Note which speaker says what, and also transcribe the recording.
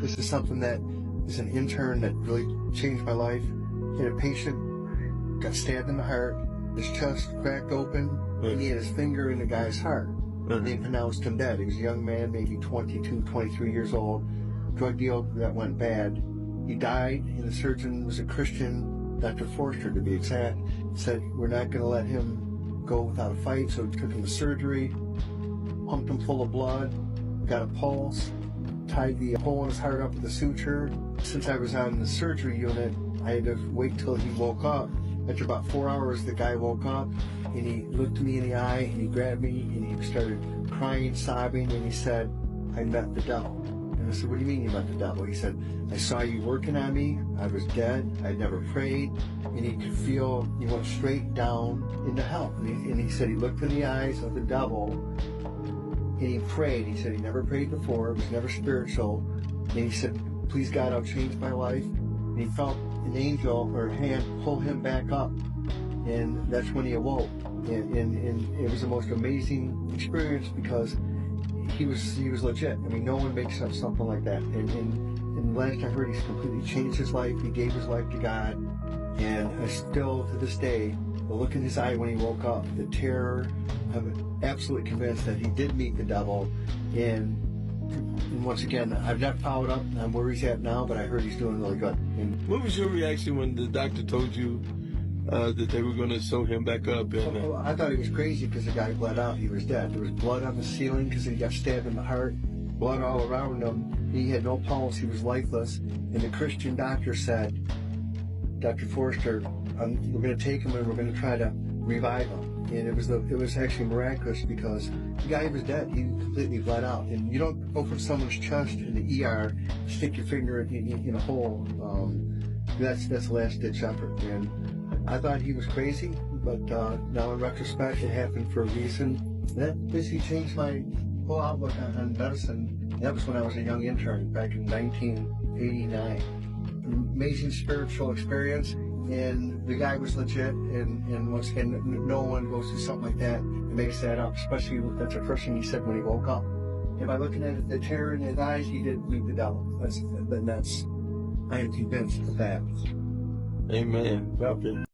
Speaker 1: This is something that is an intern that really changed my life. He had a patient, got stabbed in the heart, his chest cracked open, and he had his finger in the guy's heart. They pronounced him dead. He was a young man, maybe 22, 23 years old, drug deal that went bad. He died, and the surgeon was a Christian, Dr. Forster to be exact, said, we're not going to let him go without a fight, so took him to surgery, pumped him full of blood, got a pulse, tied the hole in his heart up with a suture. Since I was on the surgery unit, I had to wait till he woke up. After about 4 hours, the guy woke up, and he looked me in the eye, and he grabbed me, and he started crying, sobbing, and he said, I met the devil. And I said, what do you mean you met the devil? He said, I saw you working on me. I was dead. I'd never prayed. And he could feel he went straight down into hell. And he said he looked in the eyes of the devil, and he prayed. He said he never prayed before. It was never spiritual. And he said, please, God, I'll change my life. And he felt an angel or a hand pull him back up. And that's when he awoke. And it was the most amazing experience because he was legit. I mean, no one makes up something like that. And last I heard, he's completely changed his life. He gave his life to God. And I still, to this day, the look in his eye when he woke up, the terror, I'm absolutely convinced that he did meet the devil. And once again, I've not followed up on where he's at now, but I heard he's doing really good. And
Speaker 2: what was your reaction when the doctor told you that they were going to sew him back up? And,
Speaker 1: I thought he was crazy because the guy bled out. He was dead. There was blood on the ceiling because he got stabbed in the heart, blood all around him. He had no pulse. He was lifeless. And the Christian doctor said, Dr. Forster, we're going to take him and we're going to try to revive him. And it was actually miraculous because the guy was dead. He completely bled out. And you don't go from someone's chest in the ER, stick your finger in a hole. That's a last-ditch effort. And I thought he was crazy, but now in retrospect, it happened for a reason. That basically changed my whole outlook on medicine. That was when I was a young intern back in 1989. Amazing spiritual experience. And the guy was legit, and once again, no one goes through something like that and makes that up, especially that's the first thing he said when he woke up. And by looking at the terror in his eyes, he did meet the devil. I am convinced of that.
Speaker 2: Amen. Okay.